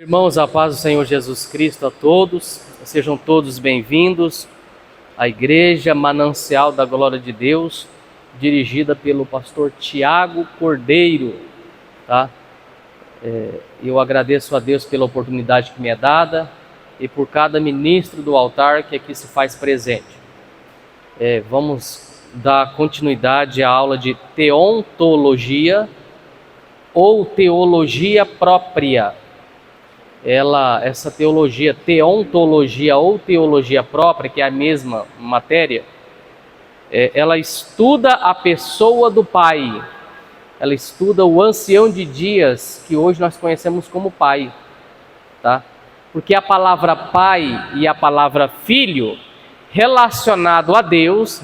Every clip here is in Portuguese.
Irmãos, a paz do Senhor Jesus Cristo a todos, sejam todos bem-vindos à Igreja Manancial da Glória de Deus, dirigida pelo pastor Tiago Cordeiro, tá? Eu agradeço a Deus pela oportunidade que me é dada e por cada ministro do altar que aqui se faz presente. Vamos dar continuidade à aula de teontologia ou teologia própria. Essa teologia, teontologia ou teologia própria, que é a mesma matéria, ela estuda a pessoa do Pai, ela estuda o ancião de dias, que hoje nós conhecemos como Pai, tá? Porque a palavra Pai e a palavra Filho, relacionado a Deus,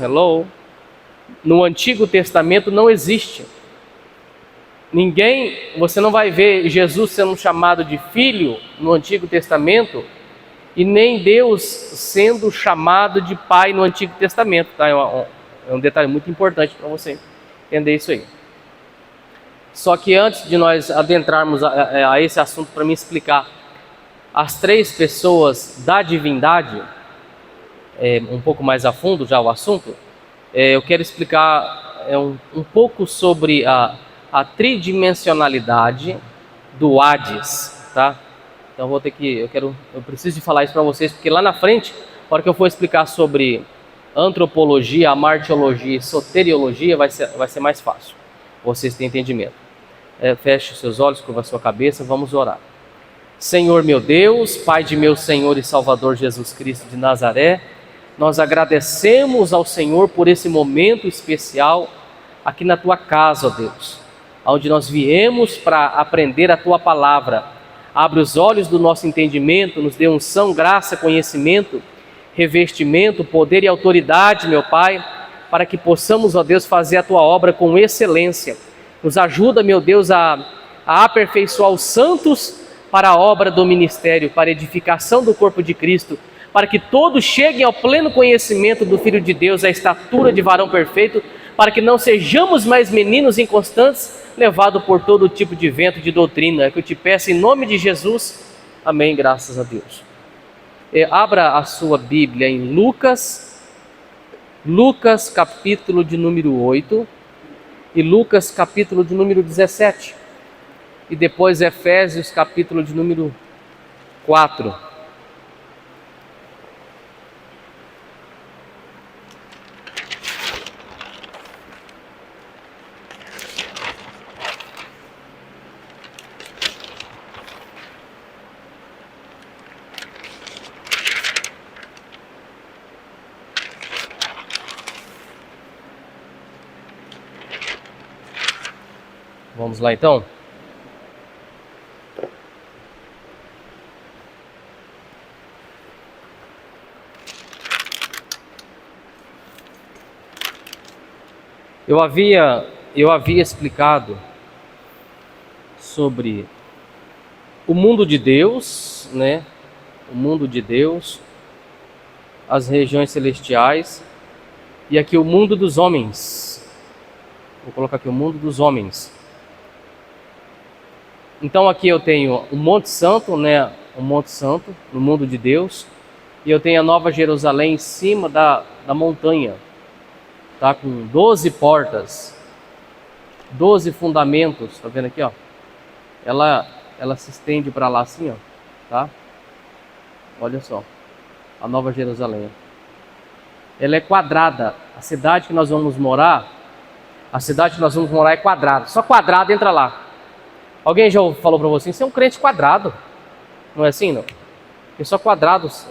no Antigo Testamento não existe. Você não vai ver Jesus sendo chamado de filho no Antigo Testamento e nem Deus sendo chamado de pai no Antigo Testamento, tá? É um detalhe muito importante para você entender isso aí. Só que antes de nós adentrarmos a esse assunto, para me explicar as três pessoas da divindade, um pouco mais a fundo já o assunto, eu quero explicar um pouco sobre a tridimensionalidade do Hades, tá? Então eu preciso de falar isso para vocês, porque lá na frente, na hora que eu for explicar sobre antropologia, amartiologia e soteriologia, vai ser mais fácil, vocês têm entendimento. Feche os seus olhos, curva a sua cabeça, vamos orar. Senhor meu Deus, Pai de meu Senhor e Salvador Jesus Cristo de Nazaré, nós agradecemos ao Senhor por esse momento especial aqui na Tua casa, ó Deus, onde nós viemos para aprender a Tua Palavra. Abre os olhos do nosso entendimento, nos dê unção, graça, conhecimento, revestimento, poder e autoridade, meu Pai, para que possamos, ó Deus, fazer a Tua obra com excelência. Nos ajuda, meu Deus, a aperfeiçoar os santos para a obra do ministério, para a edificação do corpo de Cristo, para que todos cheguem ao pleno conhecimento do Filho de Deus, à estatura de varão perfeito, para que não sejamos mais meninos inconstantes, levados por todo tipo de vento de doutrina. É que eu te peço em nome de Jesus. Amém, graças a Deus. Abra a sua Bíblia em Lucas capítulo de número 8 e Lucas capítulo de número 17 e depois Efésios capítulo de número 4. Vamos lá então? Eu havia explicado sobre o mundo de Deus, né? O mundo de Deus, as regiões celestiais e aqui o mundo dos homens. Vou colocar aqui o mundo dos homens. Então aqui eu tenho o Monte Santo, né? O Monte Santo, no mundo de Deus. E eu tenho a Nova Jerusalém em cima da montanha. Tá? Com 12 portas. 12 fundamentos. Tá vendo aqui, ó? Ela se estende para lá assim, ó. Tá? Olha só. A Nova Jerusalém. Ela é quadrada. A cidade que nós vamos morar é quadrada. Só quadrado entra lá. Alguém já falou para você, você é um crente quadrado. Não é assim, não? Porque só quadrados,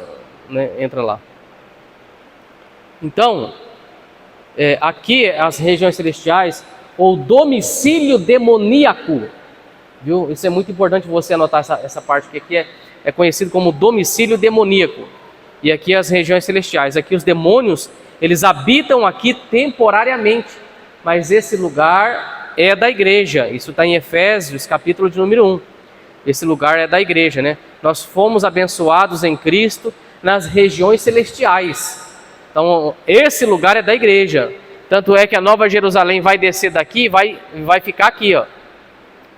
né, entra lá. Então, aqui as regiões celestiais, ou domicílio demoníaco. Viu? Isso é muito importante você anotar essa parte, que aqui é conhecido como domicílio demoníaco. E aqui as regiões celestiais. Aqui os demônios, eles habitam aqui temporariamente. Mas esse lugar é da igreja. Isso está em Efésios, capítulo de número 1. Esse lugar é da igreja, né? Nós fomos abençoados em Cristo nas regiões celestiais. Então, esse lugar é da igreja. Tanto é que a Nova Jerusalém vai descer daqui e vai ficar aqui, ó.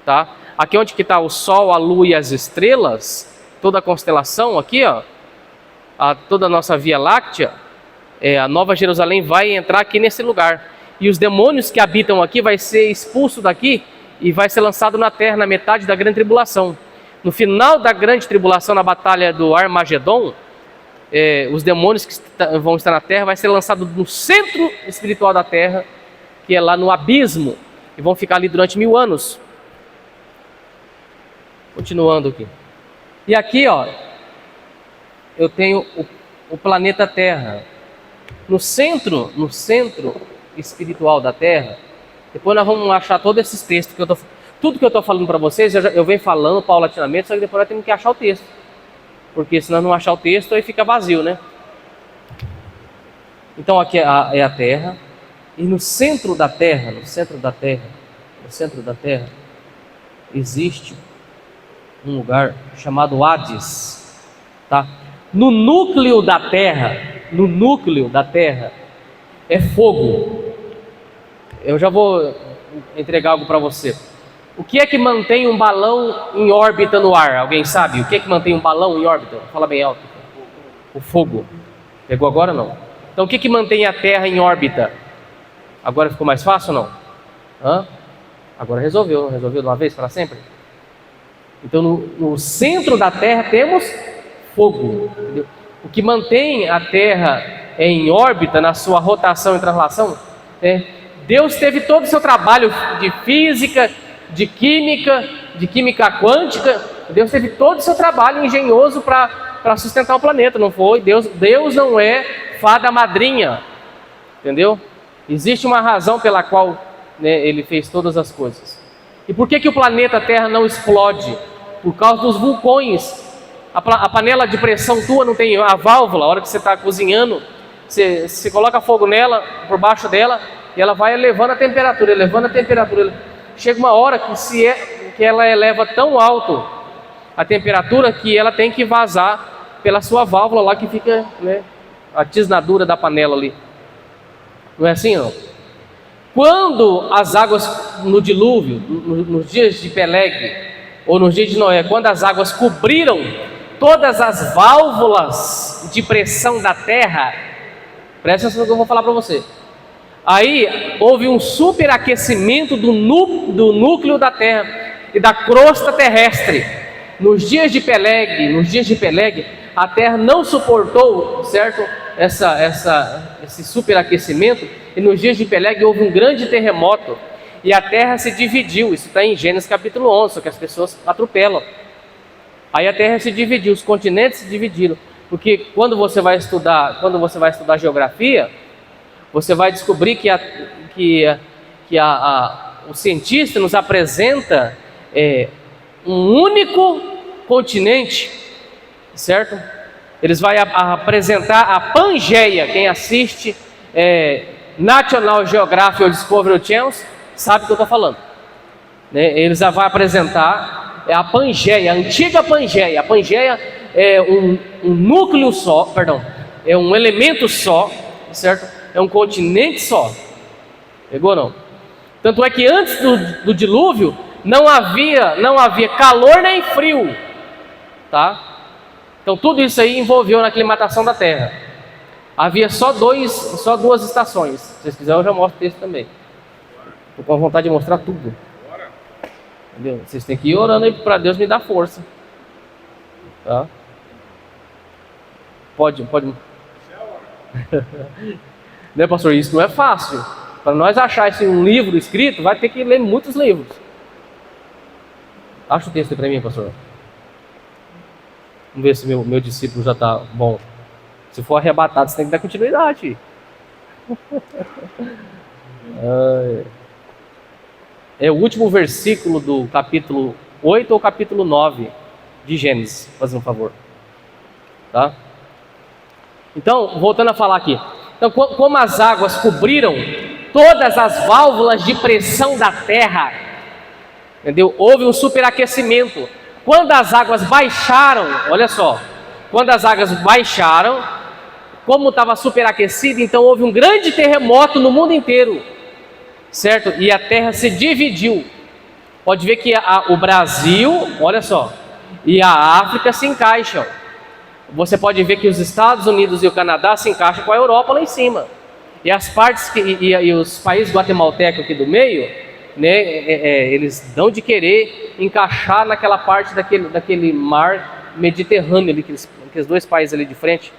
Tá? aqui onde que está o Sol, a Lua e as estrelas, toda a constelação aqui, ó, toda a nossa Via Láctea, a Nova Jerusalém vai entrar aqui nesse lugar. E os demônios que habitam aqui vai ser expulso daqui e vai ser lançado na terra, na metade da grande tribulação. No final da grande tribulação, na batalha do Armagedon, os demônios que vão estar na terra vai ser lançado no centro espiritual da terra, que é lá no abismo, e vão ficar ali durante 1000 anos. Continuando aqui. E aqui, ó, eu tenho o planeta Terra. No centro espiritual da Terra, depois nós vamos achar todos esses textos tudo que eu estou falando para vocês, eu venho falando paulatinamente, só que depois nós temos que achar o texto, porque se nós não achar o texto, aí fica vazio, né? Então aqui é a Terra, e no centro da Terra, existe um lugar chamado Hades, tá? No núcleo da Terra é fogo. Eu já vou entregar algo para você. O que é que mantém um balão em órbita no ar? Alguém sabe? O que é que mantém um balão em órbita? Fala bem alto. O fogo. Pegou agora ou não? Então o que é que mantém a Terra em órbita? Agora ficou mais fácil ou não? Agora resolveu de uma vez para sempre? Então no centro da Terra temos fogo. Entendeu? O que mantém a Terra em órbita, na sua rotação e translação, Deus teve todo o seu trabalho de física, de química quântica. Deus teve todo o seu trabalho engenhoso para sustentar o planeta, não foi? Deus não é fada madrinha, entendeu? Existe uma razão pela qual, Ele fez todas as coisas. E por que o planeta Terra não explode? Por causa dos vulcões. A panela de pressão tua não tem a válvula. A hora que você está cozinhando, você coloca fogo nela, por baixo dela, e ela vai elevando a temperatura. Chega uma hora que ela eleva tão alto a temperatura que ela tem que vazar pela sua válvula lá, que fica, a tisnadura da panela ali. Não é assim, não? Quando as águas no dilúvio, nos dias de Peleg, ou nos dias de Noé, quando as águas cobriram todas as válvulas de pressão da terra, presta atenção no que eu vou falar para você. Aí houve um superaquecimento do núcleo da terra e da crosta terrestre. Nos dias de Peleg, a terra não suportou, certo? Esse superaquecimento, e nos dias de Peleg houve um grande terremoto e a terra se dividiu. Isso está em Gênesis capítulo 11, só que as pessoas atropelam. Aí a terra se dividiu, os continentes se dividiram, porque quando você vai estudar geografia, você vai descobrir que o cientista nos apresenta um único continente, certo? Eles vão apresentar a Pangeia. Quem assiste National Geographic ou Discovery Channel sabe o que eu estou falando, Eles vão apresentar a Pangeia, a antiga Pangeia. A Pangeia é um núcleo só, é um elemento só, certo? É um continente só. Pegou ou não? Tanto é que antes do dilúvio não havia calor nem frio, tá? Então tudo isso aí envolveu na aclimatação da terra. Havia só duas estações. Se vocês quiserem eu já mostro o texto também. Estou com vontade de mostrar tudo. Entendeu? Vocês têm que ir orando aí para Deus me dar força, tá? Pode. Né, pastor? Isso não é fácil. Para nós achar um livro escrito, vai ter que ler muitos livros. Acha o texto aí para mim, pastor. Vamos ver se meu discípulo já está bom. Se for arrebatado, você tem que dar continuidade. É o último versículo do capítulo 8 ou capítulo 9 de Gênesis, fazendo um favor. Tá? Então, voltando a falar aqui. Então, como as águas cobriram todas as válvulas de pressão da terra, entendeu? Houve um superaquecimento. Quando as águas baixaram, olha só, quando as águas baixaram, como estava superaquecido, então houve um grande terremoto no mundo inteiro, certo? E a terra se dividiu. Pode ver que o Brasil, olha só, e a África se encaixam. Você pode ver que os Estados Unidos e o Canadá se encaixam com a Europa lá em cima. E as partes e os países guatemaltecos aqui do meio, né, eles dão de querer encaixar naquela parte daquele mar Mediterrâneo ali, aqueles dois países ali de frente.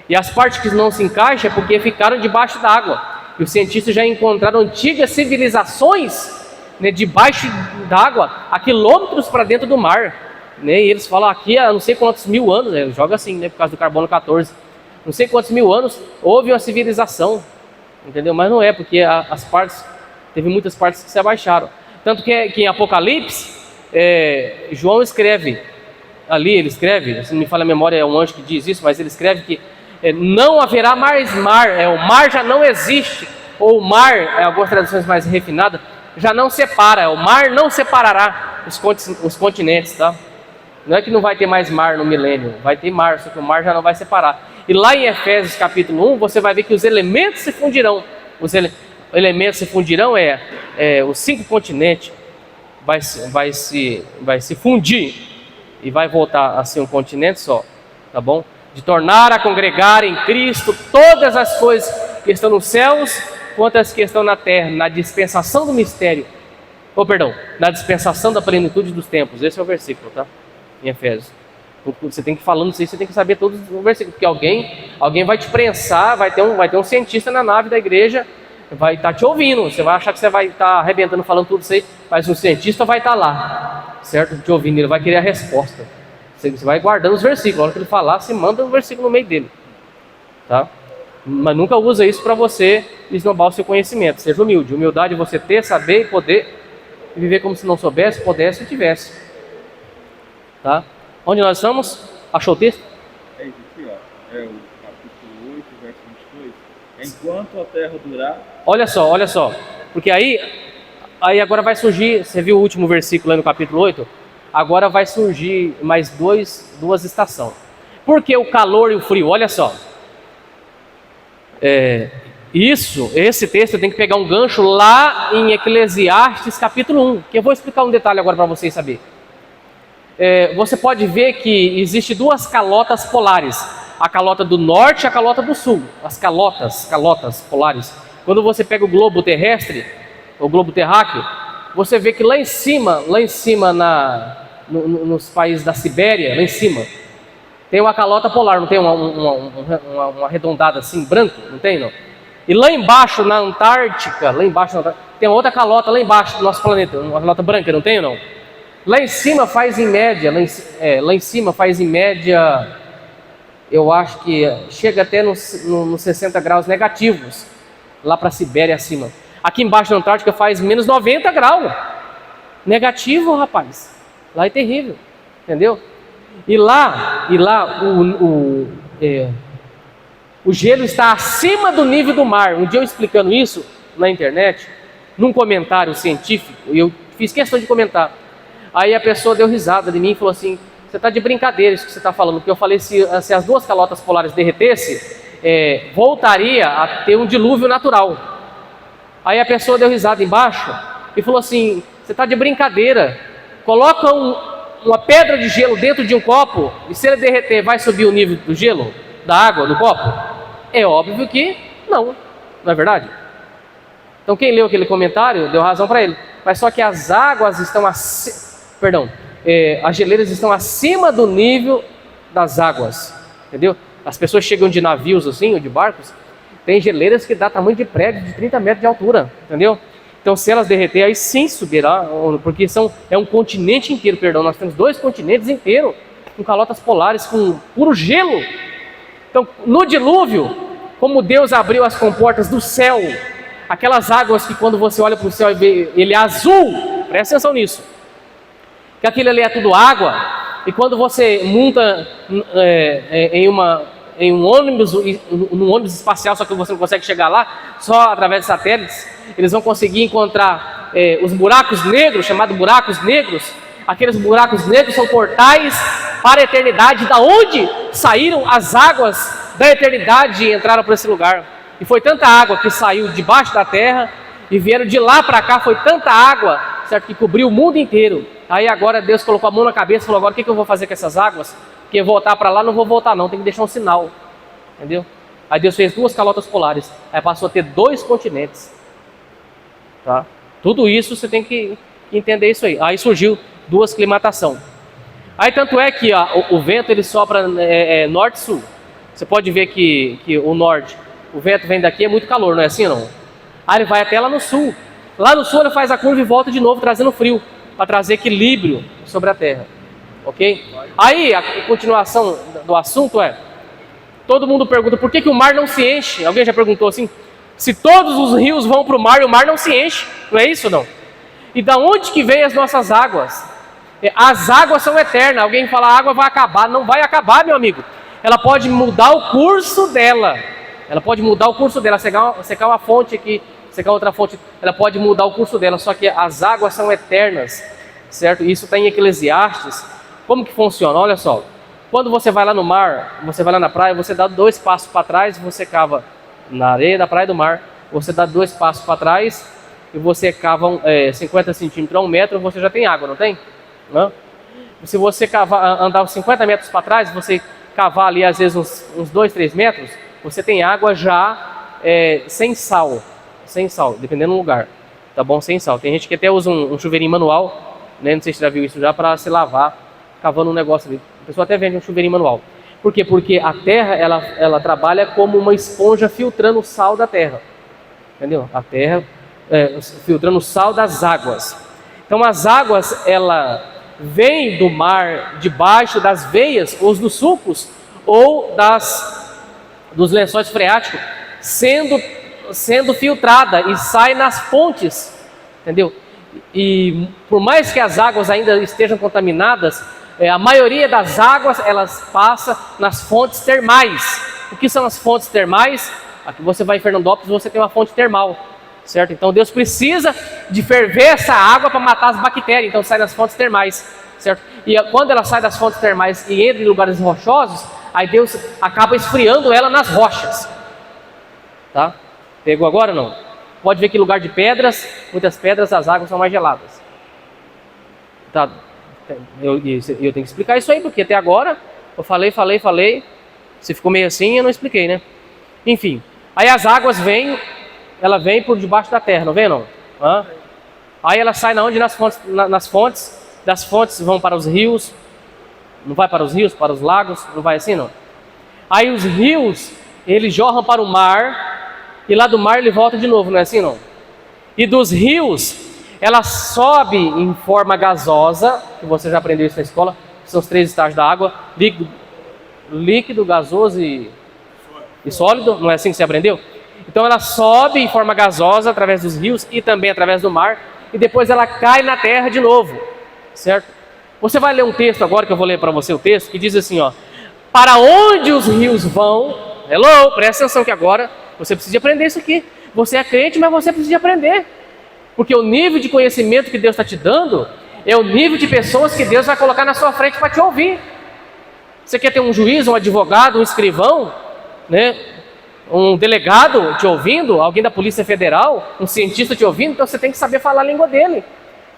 E as partes que não se encaixam é porque ficaram debaixo d'água. E os cientistas já encontraram antigas civilizações, né, debaixo d'água, a quilômetros para dentro do mar. Né? E eles falam aqui há não sei quantos mil anos, né, joga assim, né, por causa do carbono 14. Não sei quantos mil anos houve uma civilização. Entendeu? Mas não é, porque teve muitas partes que se abaixaram. Tanto que em Apocalipse, João escreve, ali ele escreve, se não me falha a memória, é um anjo que diz isso, mas ele escreve que não haverá mais mar, o mar já não existe, ou o mar, algumas traduções mais refinadas, já não separa, o mar não separará os continentes, tá? Não é que não vai ter mais mar no milênio, vai ter mar, só que o mar já não vai separar. E lá em Efésios capítulo 1, você vai ver que os elementos se fundirão. Os elementos se fundirão os 5 continentes vai se fundir e vai voltar a ser um continente só, tá bom? De tornar a congregar em Cristo todas as coisas que estão nos céus quanto as que estão na terra, na dispensação do mistério, na dispensação da plenitude dos tempos. Esse é o versículo, tá? Em Efésios. Você tem que ir falando isso aí, você tem que saber todos os versículos, porque alguém vai te prensar, vai ter um cientista na nave da igreja, vai estar te ouvindo, você vai achar que você vai estar arrebentando falando tudo isso aí, mas um cientista vai estar lá, certo? Te ouvindo, ele vai querer a resposta. Você vai guardando os versículos, a hora que ele falar, você manda um versículo no meio dele, tá? Mas nunca usa isso para você esnobar o seu conhecimento. Seja humilde. Humildade é você ter, saber e poder viver como se não soubesse, pudesse e tivesse, tá? Onde nós estamos? Achou o texto? É isso aqui, ó. É o capítulo 8, verso 22. Enquanto a terra durar... Olha só. Porque aí agora vai surgir, você viu o último versículo aí no capítulo 8? Agora vai surgir mais duas estações. Por que o calor e o frio? Olha só. Esse texto tem que pegar um gancho lá em Eclesiastes capítulo 1, que eu vou explicar um detalhe agora para vocês saberem. Você pode ver que existe 2 calotas polares, a calota do norte e a calota do sul, as calotas polares. Quando você pega o globo terrestre, o globo terráqueo, você vê que lá em cima nos países da Sibéria, lá em cima, tem uma calota polar, não tem uma arredondada assim, branco, não tem não? E lá embaixo na Antártica, tem outra calota lá embaixo do nosso planeta, uma calota branca, não tem ou não? Lá em cima faz em média, eu acho que chega até nos 60 graus negativos, lá para a Sibéria acima. Aqui embaixo da Antártica faz menos 90 graus, negativo, rapaz. Lá é terrível, entendeu? E lá o gelo está acima do nível do mar. Um dia eu explicando isso na internet, num comentário científico, e eu fiz questão de comentar. Aí a pessoa deu risada de mim e falou assim: você está de brincadeira isso que você está falando, porque eu falei se as 2 calotas polares derretessem, voltaria a ter um dilúvio natural. Aí a pessoa deu risada embaixo e falou assim: você está de brincadeira, coloca uma pedra de gelo dentro de um copo e se ele derreter vai subir o nível do gelo, da água do copo? É óbvio que não é verdade? Então quem leu aquele comentário deu razão para ele, mas só que as águas estão as geleiras estão acima do nível das águas, entendeu? As pessoas chegam de navios assim, ou de barcos, tem geleiras que dá tamanho de prédio de 30 metros de altura, entendeu? Então se elas derreter, aí sim subirá, porque é um continente inteiro, nós temos 2 continentes inteiros, com calotas polares, com puro gelo. Então no dilúvio, como Deus abriu as comportas do céu, aquelas águas que quando você olha para o céu e vê ele é azul, presta atenção nisso, que aquilo ali é tudo água, e quando você monta em um ônibus espacial, só que você não consegue chegar lá, só através de satélites, eles vão conseguir encontrar os buracos negros, chamados buracos negros. Aqueles buracos negros são portais para a eternidade, da onde saíram as águas da eternidade e entraram para esse lugar. E foi tanta água que saiu debaixo da terra, e vieram de lá para cá, foi tanta água, certo? Que cobriu o mundo inteiro. Aí agora Deus colocou a mão na cabeça e falou, agora o que eu vou fazer com essas águas? Porque voltar para lá não vou voltar não, tem que deixar um sinal. Entendeu? Aí Deus fez 2 calotas polares. Aí passou a ter 2 continentes. Tá? Tudo isso você tem que entender isso aí. Aí surgiu 2 climatação. Aí tanto é que o vento ele sopra norte-sul. Você pode ver que o norte, o vento vem daqui, é muito calor, não é assim não? Aí ele vai até lá no sul. Lá no sul ele faz a curva e volta de novo trazendo frio, para trazer equilíbrio sobre a terra. Ok? Aí a continuação do assunto é, todo mundo pergunta por que o mar não se enche? Alguém já perguntou assim? Se todos os rios vão para o mar e o mar não se enche, não é isso não? E da onde que vem as nossas águas? As águas são eternas. Alguém fala, a água vai acabar. Não vai acabar, meu amigo. Ela pode mudar o curso dela. Ela pode mudar o curso dela. Secar uma fonte aqui, secar outra fonte. Ela pode mudar o curso dela. Só que as águas são eternas, certo? Isso está em Eclesiastes. Como que funciona? Olha só. Quando você vai lá no mar, você vai lá na praia, você dá 2 passos para trás, você cava na areia da praia do mar. Você dá 2 passos para trás e você cava 50 centímetros a 1 metro, você já tem água, não tem? Não? Se você andar uns 50 metros para trás, você cavar ali às vezes uns 2, 3 metros, você tem água já sem sal, dependendo do lugar, tá bom? Sem sal. Tem gente que até usa um chuveirinho manual, né? Não sei se você já viu isso já, para se lavar, cavando um negócio ali. A pessoa até vende um chuveirinho manual. Por quê? Porque a terra, ela trabalha como uma esponja filtrando o sal da terra, entendeu? A terra filtrando o sal das águas. Então as águas, ela vem do mar debaixo das veias, ou dos sulcos, ou dos lençóis freáticos, sendo filtrada e sai nas fontes, entendeu? E por mais que as águas ainda estejam contaminadas, a maioria das águas elas passam nas fontes termais. O que são as fontes termais? Aqui você vai em Fernandópolis, você tem uma fonte termal, certo? Então Deus precisa de ferver essa água para matar as bactérias, então sai das fontes termais, certo? E quando ela sai das fontes termais e entra em lugares rochosos, aí Deus acaba esfriando ela nas rochas, tá? Pegou agora ou não? Pode ver que em lugar de pedras, muitas pedras, as águas são mais geladas, tá? Eu tenho que explicar isso aí, porque até agora eu falei, você ficou meio assim e eu não expliquei, né? Enfim, aí as águas vêm, ela vem por debaixo da terra, não vem não? Aí ela sai na onde? Nas fontes, das fontes vão para os rios, não vai para os rios, para os lagos, não vai assim não? Aí os rios, eles jorram para o mar, e lá do mar ele volta de novo, não é assim não? E dos rios, ela sobe em forma gasosa, que você já aprendeu isso na escola, que são os 3 estágios da água, líquido, gasoso e sólido, não é assim que você aprendeu? Então ela sobe em forma gasosa através dos rios e também através do mar, e depois ela cai na terra de novo, certo? Você vai ler um texto agora, que eu vou ler para você o texto, que diz assim, ó: para onde os rios vão, presta atenção que agora você precisa aprender isso aqui. Você é crente, mas você precisa aprender. Porque o nível de conhecimento que Deus está te dando é o nível de pessoas que Deus vai colocar na sua frente para te ouvir. Você quer ter um juiz, um advogado, um escrivão, né? Um delegado te ouvindo, alguém da Polícia Federal, um cientista te ouvindo, então você tem que saber falar a língua dele.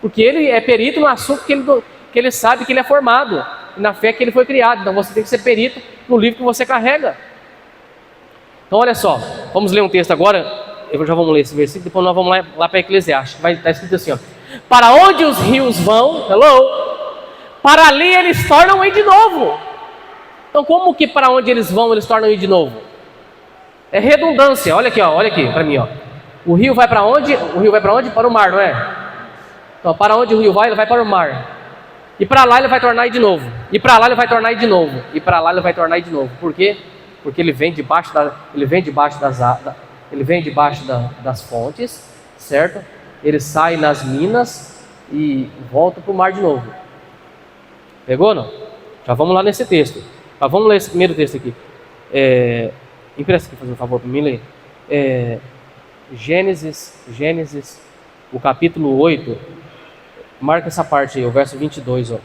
Porque ele é perito no assunto que ele sabe que ele é formado, e na fé que ele foi criado. Então você tem que ser perito no livro que você carrega. Então olha só, vamos ler um texto agora. Já vamos ler esse versículo, depois nós vamos lá para Eclesiastes. Vai estar escrito assim, ó: para onde os rios vão, para ali eles tornam a ir de novo. Então como que para onde eles vão, eles tornam a ir de novo? É redundância. Olha aqui para mim, ó. O rio vai para onde? O rio vai para onde? Para o mar, não é? Então para onde o rio vai? Ele vai para o mar. E para lá ele vai tornar a ir de novo. E para lá ele vai tornar a ir de novo. E para lá ele vai tornar a ir de novo. Por quê? Porque ele vem debaixo das fontes, certo? Ele sai nas minas e volta para o mar de novo. Pegou não? Já vamos lá nesse texto. Mas vamos ler esse primeiro texto aqui. Empresta aqui, fazer um favor para mim ler. Gênesis, o capítulo 8. Marca essa parte aí, o verso 22. Ó.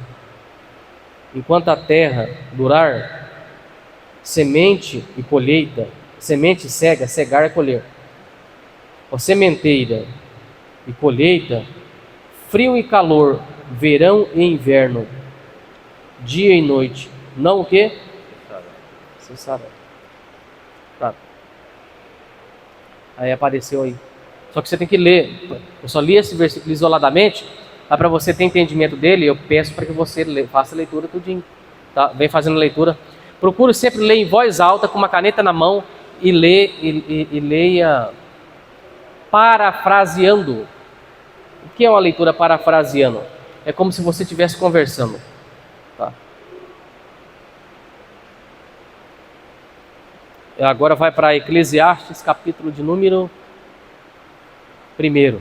Enquanto a terra durar, semente e colheita, semente cega, cegar é colher. A sementeira e colheita, frio e calor, verão e inverno, dia e noite, não o quê? Cessarão. Tá. Aí apareceu aí. Só que você tem que ler. Eu só li esse versículo isoladamente, mas para você ter entendimento dele, eu peço para que você faça a leitura tudinho. Tá? Vem fazendo a leitura. Procure sempre ler em voz alta, com uma caneta na mão, e leia parafraseando. O que é uma leitura parafraseando? É como se você estivesse conversando. Tá? Agora vai para Eclesiastes, capítulo de número 1.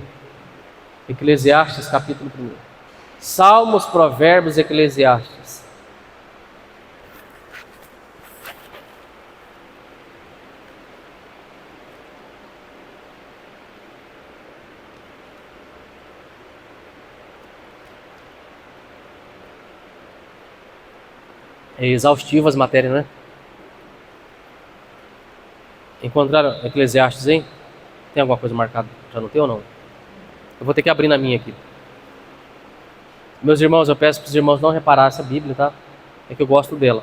Eclesiastes, capítulo 1. Salmos, Provérbios, Eclesiastes. É exaustivo as matérias, né? Encontraram Eclesiastes, hein? Tem alguma coisa marcada? Já não tem ou não? Eu vou ter que abrir na minha aqui. Meus irmãos, eu peço para os irmãos não reparar essa Bíblia, tá? É que eu gosto dela.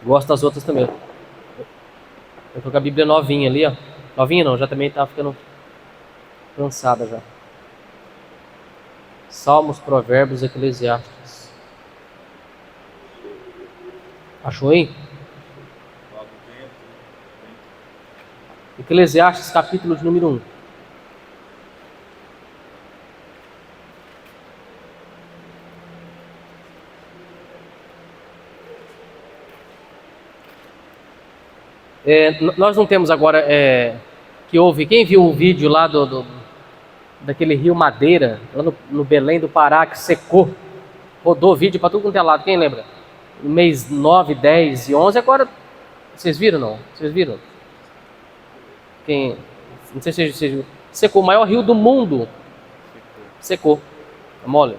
Gosto das outras também. Eu tô com a Bíblia novinha ali, ó. Novinha não, já também tá ficando cansada já. Salmos, Provérbios, Eclesiastes. Achou aí? Eclesiastes, capítulo de número 1. Nós não temos agora que houve. Quem viu o vídeo lá daquele rio Madeira, lá no Belém do Pará, que secou? Rodou vídeo para tudo quanto é lado. Quem lembra? No mês 9, 10 e 11. Agora, vocês viram não? Vocês viram? Não sei se vocês viram. Secou, o maior rio do mundo. Secou. Mole.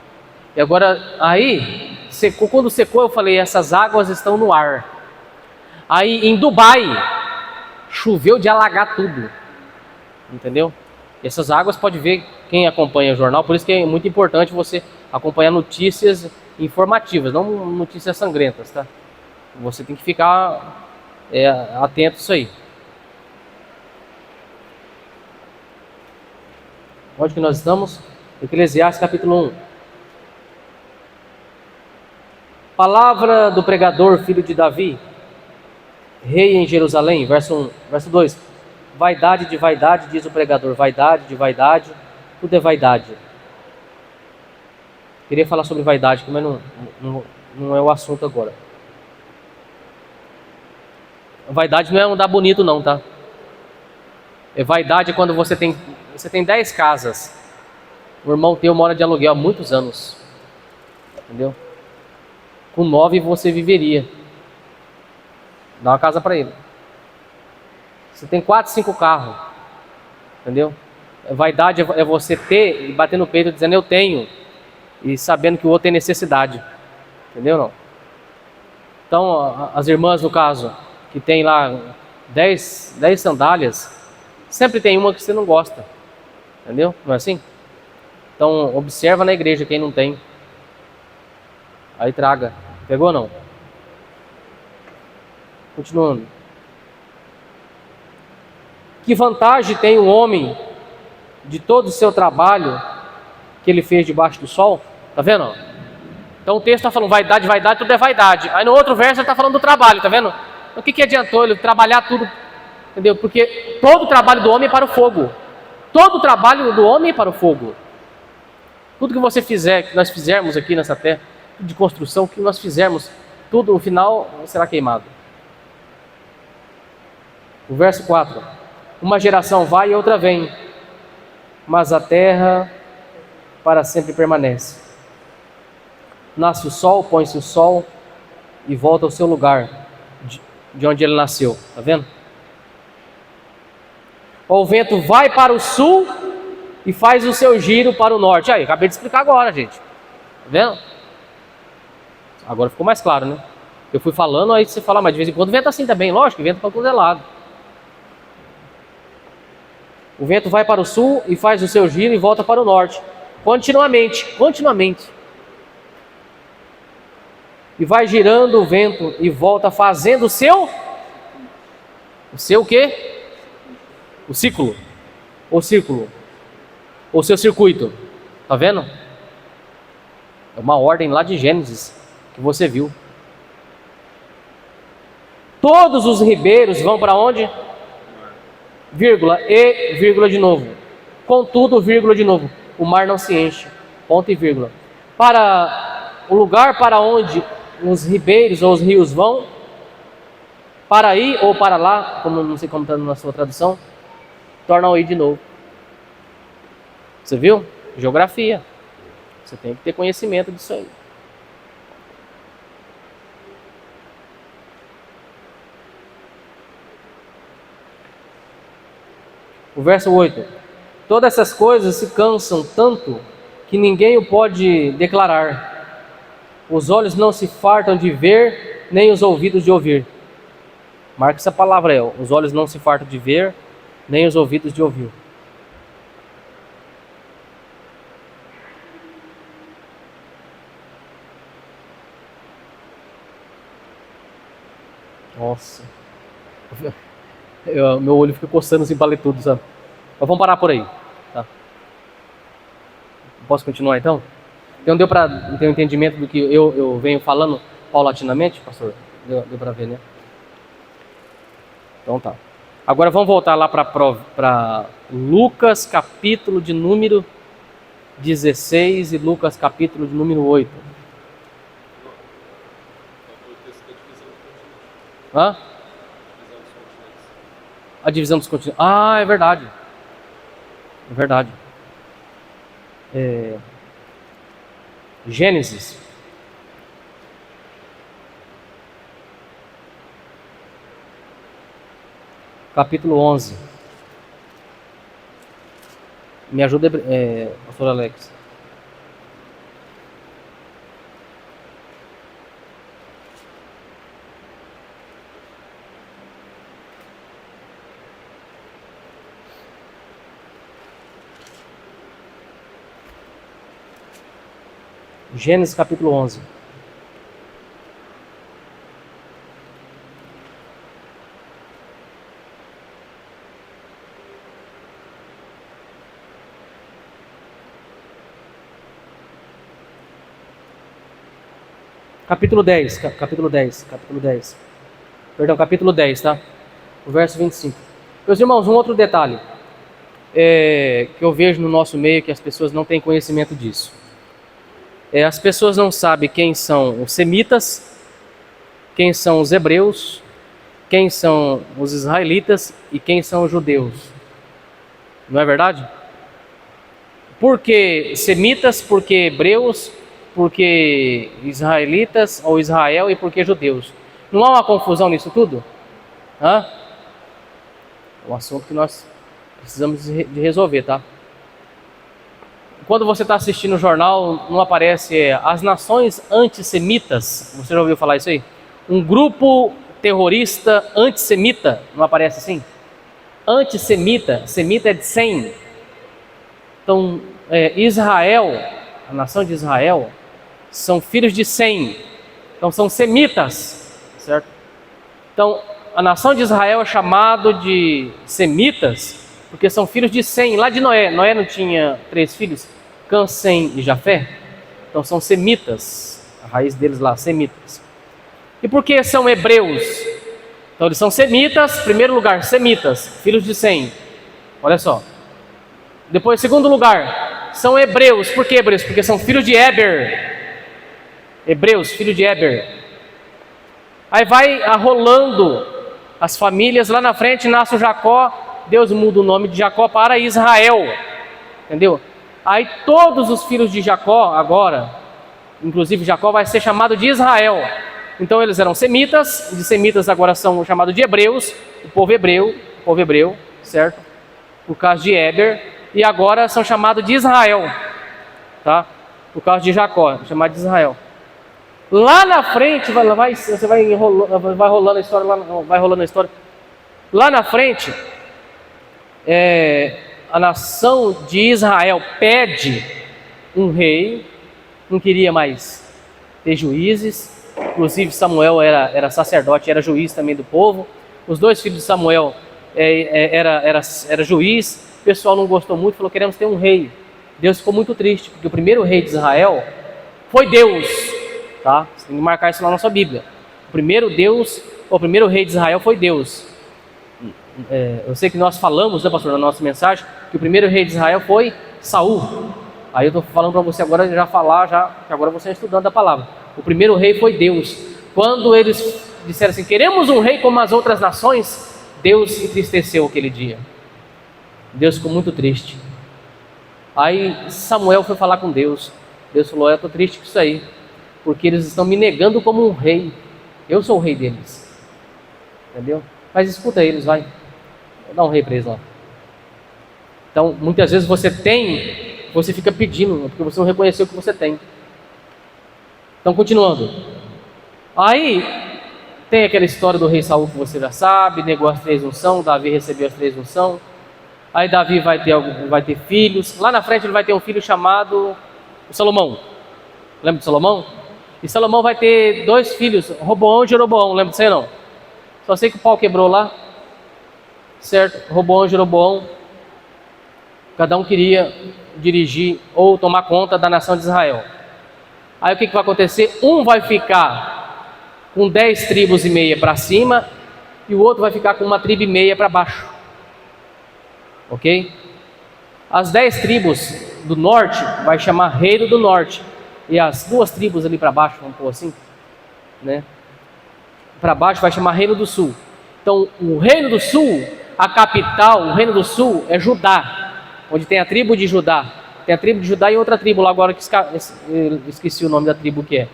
E agora, aí, secou. Quando secou, eu falei, essas águas estão no ar. Aí, em Dubai, choveu de alagar tudo. Entendeu? E essas águas, pode ver, quem acompanha o jornal, por isso que é muito importante você acompanhar notícias informativas, não notícias sangrentas, tá? Você tem que ficar atento a isso aí. Onde que nós estamos? Eclesiastes capítulo 1. Palavra do pregador, filho de Davi, rei em Jerusalém, verso 1, verso 2. Vaidade de vaidade, diz o pregador, vaidade de vaidade, tudo é vaidade. Queria falar sobre vaidade, mas não é o assunto agora. Vaidade não é andar bonito não, tá? Vaidade é quando você tem 10 casas. O irmão teu mora de aluguel há muitos anos. Entendeu? Com 9 você viveria. Dá uma casa para ele. Você tem 4, 5 carros. Entendeu? Vaidade é você ter e bater no peito dizendo eu tenho. E sabendo que o outro tem necessidade. Entendeu não? Então, as irmãs, no caso, que tem lá 10 sandálias, sempre tem uma que você não gosta. Entendeu? Não é assim? Então, observa na igreja quem não tem. Aí traga. Pegou ou não? Continuando. Que vantagem tem um homem de todo o seu trabalho que ele fez debaixo do sol? Tá vendo? Então o texto está falando vaidade, vaidade, tudo é vaidade. Aí no outro verso ele está falando do trabalho, tá vendo? O que adiantou ele trabalhar tudo? Entendeu? Porque todo o trabalho do homem é para o fogo. Todo o trabalho do homem é para o fogo. Tudo que você fizer, que nós fizermos aqui nessa terra, tudo de construção, que nós fizermos, tudo no final será queimado. O verso 4. Uma geração vai e outra vem, mas a terra para sempre permanece. Nasce o sol, põe-se o sol e volta ao seu lugar, de onde ele nasceu. Tá vendo? O vento vai para o sul e faz o seu giro para o norte. Aí, acabei de explicar agora, gente. Tá vendo? Agora ficou mais claro, né? Eu fui falando, aí você fala, mas de vez em quando o vento assim também, lógico, o vento para todo lado. O vento vai para o sul e faz o seu giro e volta para o norte. continuamente. E vai girando o vento e volta fazendo o seu o quê? O ciclo. O círculo. O seu circuito. Tá vendo? É uma ordem lá de Gênesis que você viu. Todos os ribeiros vão para onde? Vírgula e vírgula de novo. Contudo, vírgula de novo. O mar não se enche. Ponto e vírgula. Para o lugar para onde os ribeiros ou os rios vão, para aí ou para lá, como não sei como está na sua tradução, tornam a ir de novo. Você viu? Geografia. Você tem que ter conhecimento disso aí. O verso 8. Todas essas coisas se cansam tanto que ninguém o pode declarar. Os olhos não se fartam de ver, nem os ouvidos de ouvir. Marca essa palavra aí. Os olhos não se fartam de ver, nem os ouvidos de ouvir. Nossa. Meu olho fica coçando assim para ler tudo, sabe? Mas vamos parar por aí. Tá? Posso continuar então? Então deu para ter um entendimento do que eu venho falando paulatinamente, pastor? Deu para ver, né? Então tá. Agora vamos voltar lá para Lucas capítulo de número 16 e Lucas capítulo de número 8. Hã? A divisão dos continentes. Ah, é verdade. É verdade. Gênesis. Capítulo 11. Me ajuda, pastor Alex. Gênesis capítulo 11. Capítulo 10, Perdão, capítulo 10, tá? O verso 25. Meus irmãos, um outro detalhe que eu vejo no nosso meio que as pessoas não têm conhecimento disso. As pessoas não sabem quem são os semitas, quem são os hebreus, quem são os israelitas e quem são os judeus. Não é verdade? Por que semitas, por que hebreus, por que israelitas ou Israel e por que judeus? Não há uma confusão nisso tudo? É um assunto que nós precisamos de resolver, tá? Quando você está assistindo o jornal, não aparece as nações antissemitas? Você já ouviu falar isso aí? Um grupo terrorista antissemita, não aparece assim? Antissemita, semita é de 100. Então, Israel, a nação de Israel, são filhos de 100. Então, são semitas, certo? Então, a nação de Israel é chamada de semitas, porque são filhos de 100, lá de Noé. Noé não tinha 3 filhos? Cã, Sem e Jafé. Então são semitas, a raiz deles lá, semitas. E por que são hebreus? Então eles são semitas, primeiro lugar, semitas, filhos de 100. Olha só. Depois, segundo lugar, são hebreus. Por que hebreus? Porque são filhos de Éber. Hebreus, filho de Éber. Aí vai arrolando as famílias, lá na frente nasce o Jacó. Deus muda o nome de Jacó para Israel. Entendeu? Aí todos os filhos de Jacó agora, inclusive Jacó, vai ser chamado de Israel. Então eles eram semitas, de semitas agora são chamados de hebreus, o povo hebreu, certo? Por causa de Éber, e agora são chamados de Israel, tá? Por causa de Jacó, chamado de Israel. Lá na frente, você vai rolando a história. Lá na frente, a nação de Israel pede um rei, não queria mais ter juízes. Inclusive Samuel era sacerdote, era juiz também do povo. Os 2 filhos de Samuel era juiz. O pessoal não gostou muito, falou: queremos ter um rei. Deus ficou muito triste, porque o primeiro rei de Israel foi Deus, tá? Você tem que marcar isso lá na sua Bíblia. O primeiro rei de Israel foi Deus. Eu sei que nós falamos, né, pastor, na nossa mensagem, que o primeiro rei de Israel foi Saul. Aí eu estou falando para você agora, que agora você está estudando a palavra. O primeiro rei foi Deus. Quando eles disseram assim: queremos um rei como as outras nações, Deus entristeceu aquele dia. Deus ficou muito triste. Aí Samuel foi falar com Deus. Deus falou: eu estou triste com isso aí, porque eles estão me negando como um rei. Eu sou o rei deles. Entendeu? Mas escuta eles, vai. Vou dar um rei para eles lá. Então, muitas vezes você fica pedindo, porque você não reconheceu o que você tem. Então, continuando. Aí, tem aquela história do rei Saul que você já sabe, negou as 3 unções, Davi recebeu as 3 unções. Aí Davi vai ter filhos. Lá na frente ele vai ter um filho chamado Salomão. Lembra de Salomão? E Salomão vai ter 2 filhos, Roboão e Jeroboão. Lembra disso aí não? Só sei que o pau quebrou lá. Certo? Roboão e Jeroboão. Cada um queria dirigir ou tomar conta da nação de Israel. Aí o que vai acontecer? Um vai ficar com 10 tribos e meia para cima, e o outro vai ficar com 1 tribo e meia para baixo. Ok? As 10 tribos do norte vai chamar Reino do Norte, e as 2 tribos ali para baixo, vamos pôr assim, né? Para baixo vai chamar Reino do Sul. Então o Reino do Sul, a capital, o Reino do Sul é Judá, onde tem a tribo de Judá. Tem a tribo de Judá e outra tribo lá agora que esqueci o nome da tribo que é.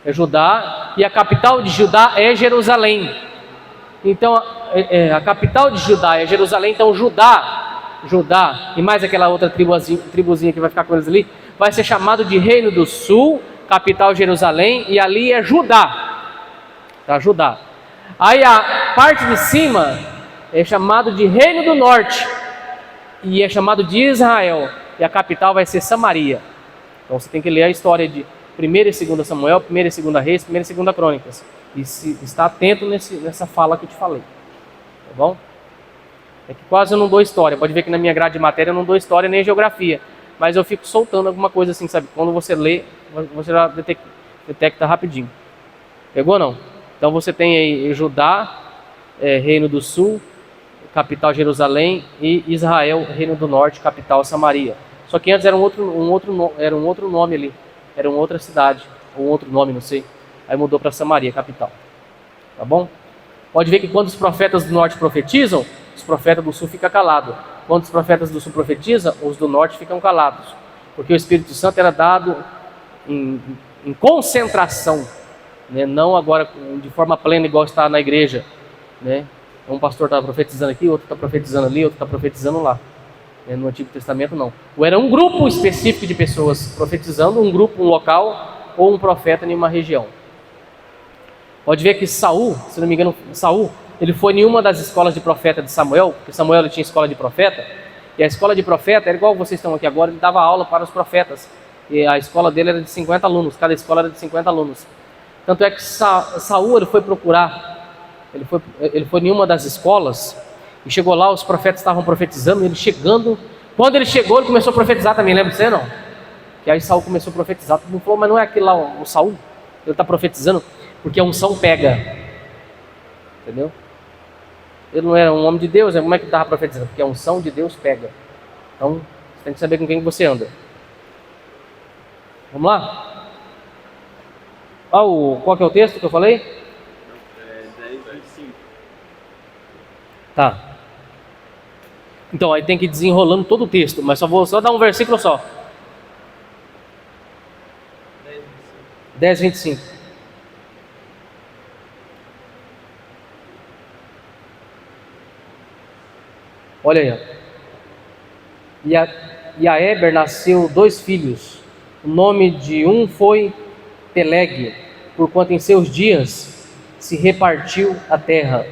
É Judá, e a capital de Judá é Jerusalém. Então a capital de Judá é Jerusalém. Então Judá e mais aquela outra tribuzinha que vai ficar com eles ali, vai ser chamado de Reino do Sul, capital Jerusalém, e ali é Judá. Tá, Judá. Aí a parte de cima é chamado de Reino do Norte, e é chamado de Israel, e a capital vai ser Samaria. Então você tem que ler a história de 1ª e 2ª Samuel, 1ª e 2ª Reis, 1ª e 2ª Crônicas, e está atento nessa fala que eu te falei, tá bom? É que quase eu não dou história, pode ver que na minha grade de matéria eu não dou história nem geografia, mas eu fico soltando alguma coisa assim, sabe? Quando você lê, você já detecta rapidinho. Pegou ou não? Então você tem aí Judá, Reino do Sul, capital Jerusalém, e Israel, Reino do Norte, capital Samaria. Só que antes era um outro nome ali, era uma outra cidade, ou um outro nome, não sei. Aí mudou para Samaria, capital. Tá bom? Pode ver que quando os profetas do norte profetizam, os profetas do sul ficam calados. Quando os profetas do sul profetizam, os do norte ficam calados. Porque o Espírito Santo era dado em concentração, né? Não agora de forma plena igual está na igreja, né? Um pastor está profetizando aqui, outro está profetizando ali, outro está profetizando lá. No Antigo Testamento não. Ou era um grupo específico de pessoas profetizando, um grupo, um local, ou um profeta em uma região. Pode ver que Saul, se não me engano, ele foi em uma das escolas de profeta de Samuel, porque Samuel ele tinha escola de profeta, e a escola de profeta era igual vocês estão aqui agora, ele dava aula para os profetas, e a escola dele era de 50 alunos, cada escola era de 50 alunos. Tanto é que Saul ele foi procurar, ele foi em uma das escolas, e chegou lá, os profetas estavam profetizando, quando ele chegou, ele começou a profetizar também, lembra de você não? Que aí Saul começou a profetizar, todo mundo falou, mas não é aquele lá o Saul? Ele está profetizando, porque a unção pega, entendeu? Ele não era um homem de Deus, como é que ele estava profetizando? Porque a unção de Deus pega. Então, você tem que saber com quem você anda. Vamos lá? Qual que é o texto que eu falei? 10:25. Tá. Então, aí tem que ir desenrolando todo o texto, mas vou dar um versículo só. 10:25. Olha aí. E a Eber nasceu 2 filhos. O nome de um foi Peleg, porquanto em seus dias se repartiu a terra.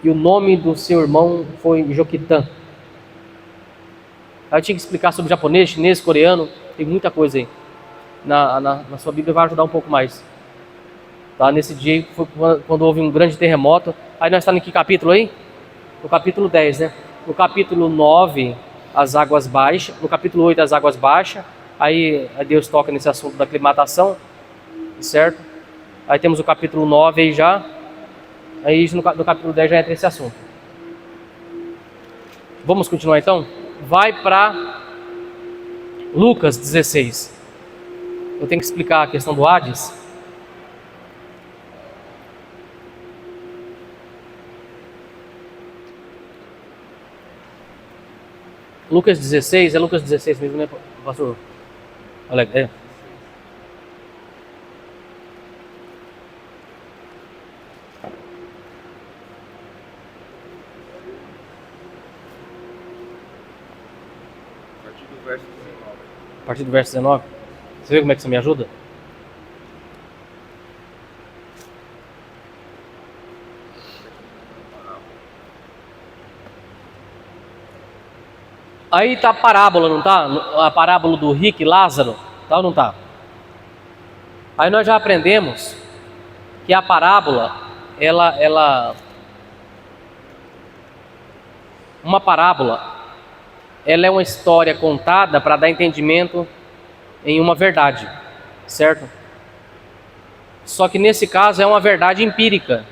E o nome do seu irmão foi Joquitã. Aí eu tinha que explicar sobre japonês, chinês, coreano, tem muita coisa aí. Na sua Bíblia vai ajudar um pouco mais. Tá? Nesse dia foi quando houve um grande terremoto. Aí nós estamos em que capítulo aí? No capítulo 10, né? No capítulo 9, as águas baixas. No capítulo 8, as águas baixas. Aí Deus toca nesse assunto da aclimatação, certo? Aí temos o capítulo 9 aí já. Aí no capítulo 10 já entra esse assunto. Vamos continuar então? Vai para Lucas 16. Eu tenho que explicar a questão do Hades. Lucas 16, é Lucas 16 mesmo, né, pastor? Olha, é. A partir do verso 19. Você vê como é que você me ajuda? Aí tá a parábola, não tá? A parábola do rico e Lázaro, tá ou não tá? Aí nós já aprendemos que a parábola, uma parábola, ela é uma história contada para dar entendimento em uma verdade, certo? Só que nesse caso é uma verdade empírica,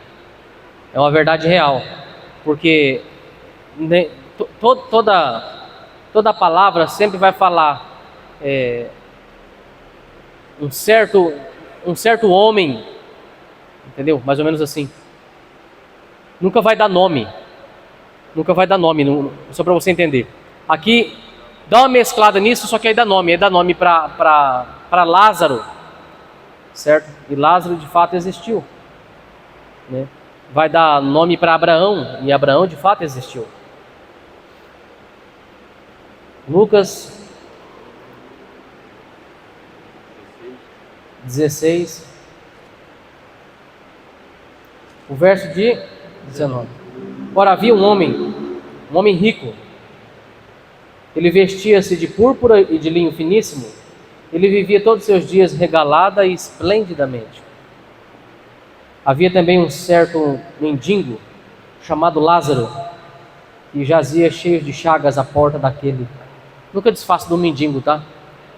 é uma verdade real, porque toda palavra sempre vai falar um certo homem, entendeu? Mais ou menos assim. Nunca vai dar nome, só para você entender. Aqui dá uma mesclada nisso, só que aí dá nome para Lázaro, certo? E Lázaro de fato existiu, né? Vai dar nome para Abraão, e Abraão de fato existiu. Lucas 16, o verso de 19. Ora, havia um homem rico. Ele vestia-se de púrpura e de linho finíssimo. Ele vivia todos os seus dias regalada e esplendidamente. Havia também um certo mendigo, chamado Lázaro, que jazia cheio de chagas à porta daquele. Nunca desfaça do mendigo, tá?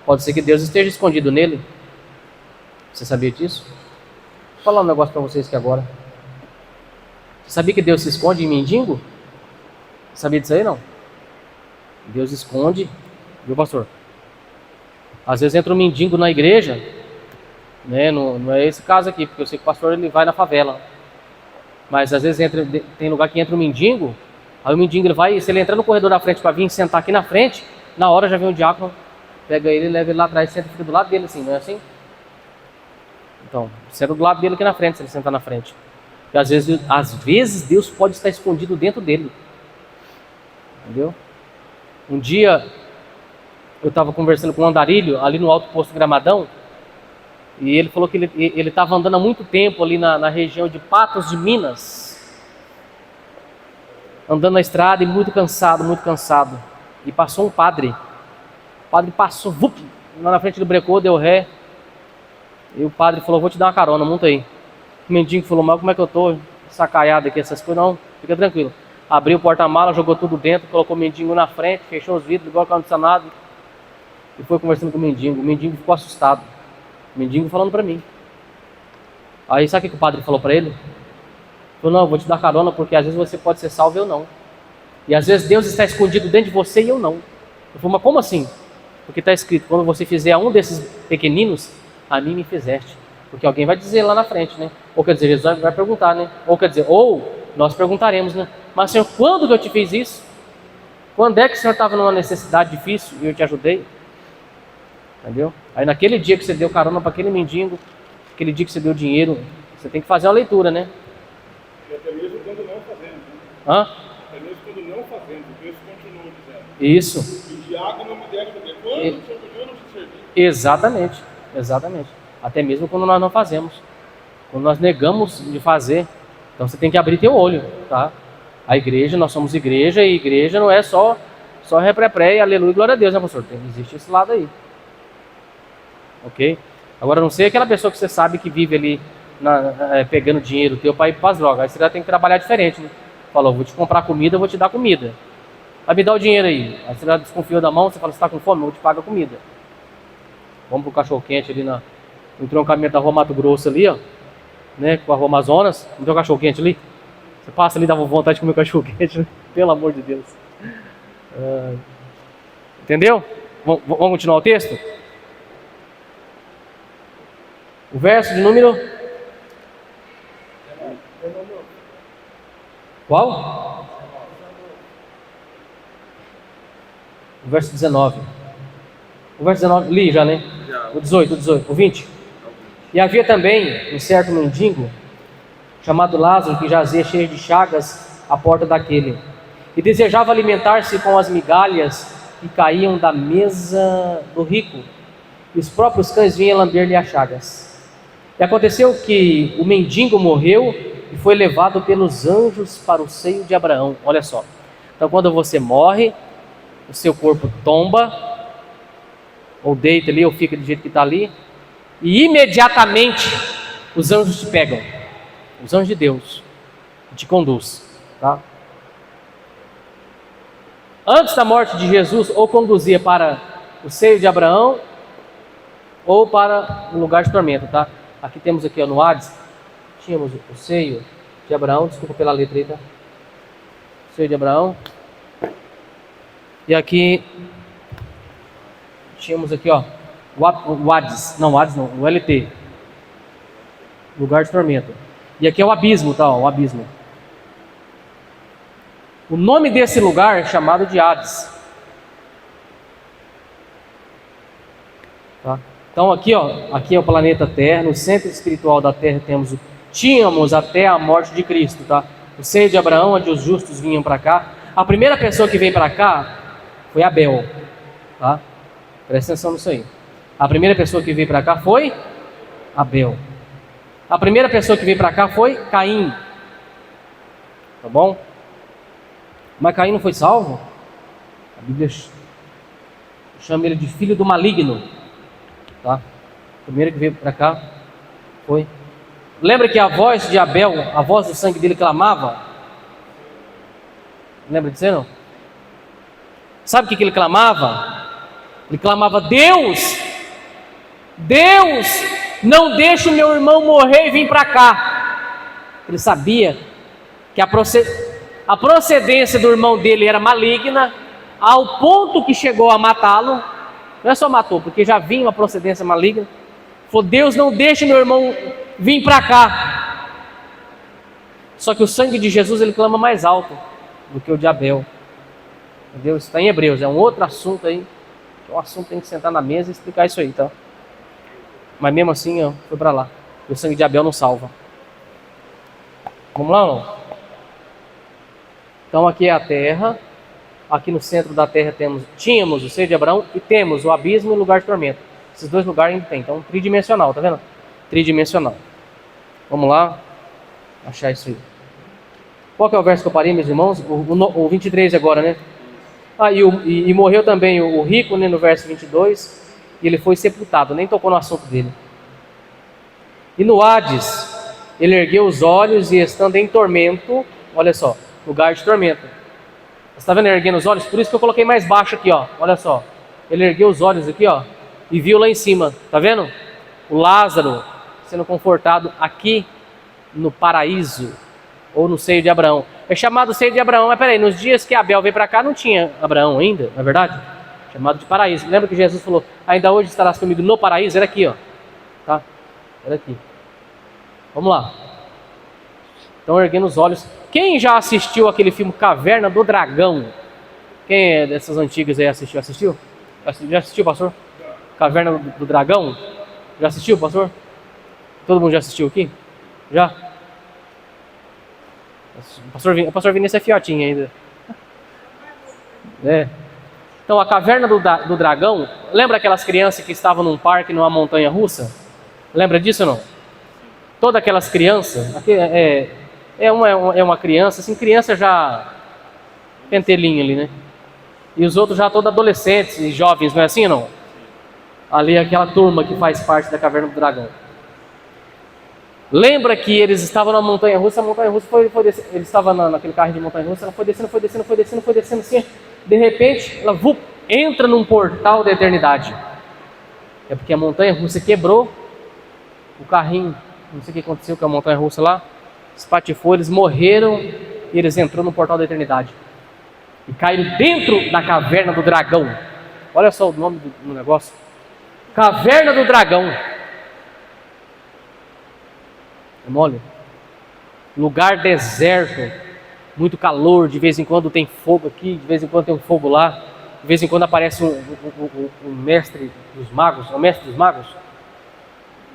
Pode ser que Deus esteja escondido nele. Você sabia disso? Vou falar um negócio para vocês aqui agora. Você sabia que Deus se esconde em mendigo? Sabia disso aí, não? Deus esconde, viu, pastor? Às vezes entra um mendigo na igreja, né? Não é esse caso aqui, porque eu sei que o pastor ele vai na favela. Mas às vezes tem lugar que entra um mendigo, aí o mendigo ele vai, se ele entrar no corredor da frente para vir sentar aqui na frente, na hora já vem o diácono, pega ele, leva ele lá atrás, senta e fica do lado dele assim, não é assim? Então, senta do lado dele aqui na frente, se ele sentar na frente. Porque às vezes Deus pode estar escondido dentro dele. Entendeu? Um dia eu estava conversando com um andarilho ali no Alto Posto Gramadão, e ele falou que ele estava andando há muito tempo ali na região de Patos de Minas, andando na estrada e muito cansado. E passou um padre. O padre passou, lá na frente do brecô, deu ré. E o padre falou: vou te dar uma carona, monta aí. O mendigo falou: mas como é que eu tô sacaiado aqui, essas coisas? Não, fica tranquilo. Abriu o porta-mala, jogou tudo dentro, colocou o mendigo na frente, fechou os vidros, ligou o ar-condicionado e foi conversando com o mendigo. O mendigo ficou assustado. O mendigo falando pra mim. Aí sabe o que o padre falou pra ele? Ele falou: não, eu vou te dar carona porque às vezes você pode ser salvo e eu não. E às vezes Deus está escondido dentro de você e eu não. Eu falei: mas como assim? Porque está escrito: quando você fizer a um desses pequeninos, a mim me fizeste. Porque alguém vai dizer lá na frente, né? Ou quer dizer, Jesus vai perguntar, né? Ou nós perguntaremos, né? Mas Senhor, quando que eu te fiz isso? Quando é que o Senhor estava numa necessidade difícil e eu te ajudei? Entendeu? Aí naquele dia que você deu carona para aquele mendigo, aquele dia que você deu dinheiro, você tem que fazer uma leitura, né? E até mesmo quando não fazemos, né? Hã? Até mesmo quando não fazemos, Deus continua dizendo. Isso. O diácono não me deve saber quando o Senhor pediu, não te servi. Exatamente. Até mesmo quando nós não fazemos. Quando nós negamos de fazer. Então você tem que abrir teu olho, tá? A igreja, nós somos igreja, e igreja não é só Só repré e aleluia e glória a Deus, né, pastor? Existe esse lado aí. Ok? Agora, não sei aquela pessoa que você sabe que vive ali pegando dinheiro teu para ir para as drogas. Aí você já tem que trabalhar diferente, né? Falou, vou te comprar comida, eu vou te dar comida. Vai me dar o dinheiro aí. Aí você já desconfiou da mão, você fala, você está com fome? Eu te pago a comida. Vamos pro cachorro quente ali no entroncamento da Rua Mato Grosso ali, ó. Né? Com a Rua Amazonas. Não tem um cachorro quente ali? Você passa ali, dá vontade de comer cachorro quente, né? Pelo amor de Deus. Entendeu? Vamos continuar o texto? O verso de número... Qual? O verso 19. O verso 19, li já, né? O 18, o 20. E havia também um certo mendigo, chamado Lázaro, que jazia cheio de chagas à porta daquele, e desejava alimentar-se com as migalhas que caíam da mesa do rico, e os próprios cães vinham lamber-lhe as chagas. E aconteceu que o mendigo morreu e foi levado pelos anjos para o seio de Abraão. Olha só. Então, quando você morre, o seu corpo tomba, ou deita ali, ou fica do jeito que está ali, e imediatamente os anjos te pegam. Os anjos de Deus te conduz, tá? Antes da morte de Jesus, ou conduzia para o seio de Abraão, ou para o lugar de tormento, tá? Aqui temos aqui, ó, no Hades, tínhamos o seio de Abraão, desculpa pela letra aí, tá? Seio de Abraão. E aqui tínhamos aqui, ó, o Hades, não, o LT, lugar de tormento. E aqui é o abismo, tá? Ó, o abismo. O nome desse lugar é chamado de Hades. Tá? Então aqui, ó, aqui é o planeta Terra. No centro espiritual da Terra tínhamos até a morte de Cristo, tá? O seio de Abraão, onde os justos vinham para cá. A primeira pessoa que veio para cá foi Abel, tá? Presta atenção nisso aí. A primeira pessoa que veio para cá foi Abel. A primeira pessoa que veio para cá foi Caim. Tá bom? Mas Caim não foi salvo? A Bíblia chama ele de filho do maligno. Tá? O primeiro que veio para cá foi. Lembra que a voz de Abel, a voz do sangue dele clamava? Lembra disso, não? Sabe o que ele clamava? Ele clamava: Deus, não deixe o meu irmão morrer e vir para cá. Ele sabia que a procedência do irmão dele era maligna, ao ponto que chegou a matá-lo. Não é só matou, porque já vinha uma procedência maligna. Falou: Deus, não deixe meu irmão vir para cá. Só que o sangue de Jesus, ele clama mais alto do que o de Abel. Entendeu? Isso está em Hebreus, é um outro assunto aí. É um assunto que tem que sentar na mesa e explicar isso aí, tá? Mas mesmo assim, ó, foi para lá. O sangue de Abel não salva. Vamos lá, não? Então aqui é a terra. Aqui no centro da terra tínhamos o seio de Abraão e temos o abismo e o lugar de tormento. Esses dois lugares ainda tem. Então, tridimensional, tá vendo? Tridimensional. Vamos lá achar isso aí. Qual que é o verso que eu parei, meus irmãos? O 23 agora, né? E morreu também o rico, né, no verso 22, e ele foi sepultado, nem tocou no assunto dele. E no Hades, ele ergueu os olhos e estando em tormento, olha só, lugar de tormento. Você está vendo ele erguendo os olhos? Por isso que eu coloquei mais baixo aqui, ó. Olha só, ele ergueu os olhos aqui, ó, e viu lá em cima, tá vendo? O Lázaro sendo confortado aqui no paraíso, ou no seio de Abraão. É chamado seio de Abraão, mas peraí, nos dias que Abel veio para cá não tinha Abraão ainda, não é verdade? Chamado de paraíso. Lembra que Jesus falou: ainda hoje estarás comigo no paraíso? Era aqui, ó. Tá? Era aqui. Vamos lá. Então, erguendo os olhos. Quem já assistiu aquele filme Caverna do Dragão? Quem é dessas antigas aí assistiu? Assistiu? Já assistiu, pastor? Caverna do Dragão? Já assistiu, pastor? Todo mundo já assistiu aqui? Já? O pastor Vinícius é fiotinho ainda. É. Então, a Caverna do Dragão, lembra aquelas crianças que estavam num parque, numa montanha russa? Lembra disso ou não? Todas aquelas crianças, aqui é uma criança, assim, criança já pentelinho ali, né? E os outros já todos adolescentes e jovens, não é assim não? Ali é aquela turma que faz parte da Caverna do Dragão. Lembra que eles estavam na montanha-russa, a montanha-russa foi descendo, ele estava naquele carro de montanha-russa, ela foi descendo assim, de repente, ela entra num portal da eternidade. É porque a montanha-russa quebrou, o carrinho, não sei o que aconteceu com a montanha-russa lá, espatifou, eles morreram e eles entraram no portal da eternidade. E caíram dentro da Caverna do Dragão. Olha só o nome do negócio. Caverna do Dragão. É mole? Lugar deserto, muito calor, de vez em quando tem fogo aqui, de vez em quando tem um fogo lá, de vez em quando aparece um mestre dos magos, o mestre dos magos.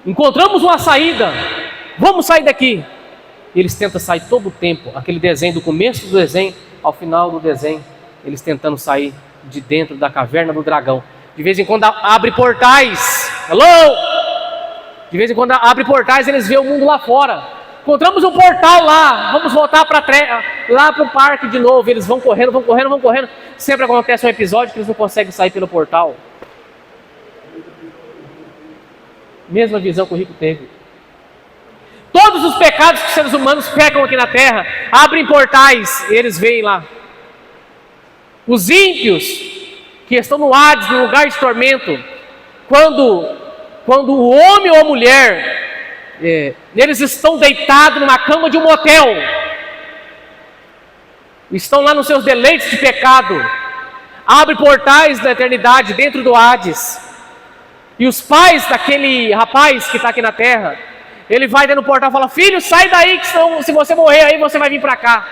Encontramos uma saída, vamos sair daqui. E eles tentam sair todo o tempo, aquele desenho do começo do desenho ao final do desenho, eles tentando sair de dentro da Caverna do Dragão. De vez em quando abre portais. Hello! De vez em quando abre portais, eles veem o mundo lá fora. Encontramos um portal lá, vamos voltar lá para o parque de novo. Eles vão correndo. Sempre acontece um episódio que eles não conseguem sair pelo portal. Mesma visão que o rico teve. Todos os pecados que os seres humanos pecam aqui na terra, abrem portais e eles veem lá. Os ímpios, que estão no Hades, no lugar de tormento, quando o homem ou a mulher, eles estão deitados numa cama de um motel, estão lá nos seus deleites de pecado, abre portais da eternidade dentro do Hades, e os pais daquele rapaz que está aqui na terra, ele vai dentro do portal e fala: filho, sai daí, que senão, se você morrer aí, você vai vir para cá.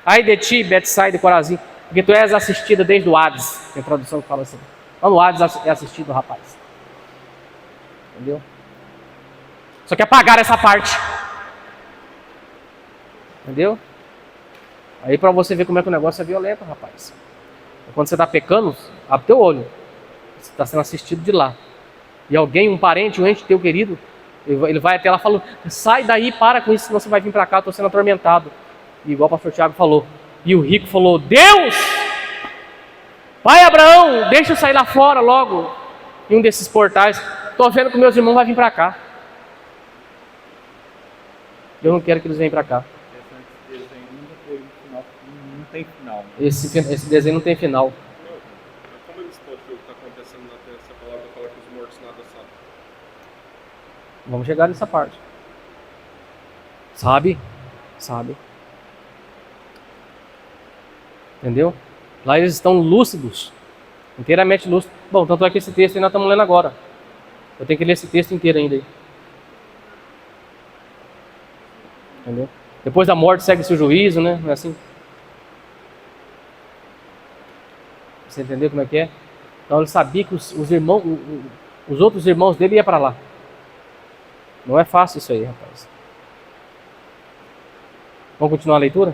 Ai de ti, Betsaida e Corazim, porque tu és assistida desde o Hades. Tem tradução que fala assim. Lá no Hades é assistido o rapaz. Entendeu? Só que apagaram essa parte. Entendeu? Aí para você ver como é que o negócio é violento, rapaz. Quando você está pecando, abre teu olho. Você está sendo assistido de lá. E alguém, um parente, um ente teu querido, ele vai até lá e fala: sai daí, para com isso, senão você vai vir para cá, eu estou sendo atormentado. E igual o pastor Tiago falou. E o rico falou: Deus! Pai Abraão, deixa eu sair lá fora logo. Em um desses portais. Estou vendo que meus irmãos vão vir para cá. Eu não quero que eles venham para cá. Esse desenho não tem final. Esse desenho não tem final. Como eles podem ver o que está acontecendo na terra? Essa palavra fala que os mortos nada sabem. Vamos chegar nessa parte. Sabe? Entendeu? Lá eles estão lúcidos. Inteiramente lúcidos. Bom, tanto é que esse texto aí nós estamos lendo agora. Eu tenho que ler esse texto inteiro ainda aí. Entendeu? Depois da morte segue-se o juízo, né? Não é assim? Você entendeu como é que é? Então ele sabia que os irmãos, os outros irmãos dele iam para lá. Não é fácil isso aí, rapaz. Vamos continuar a leitura?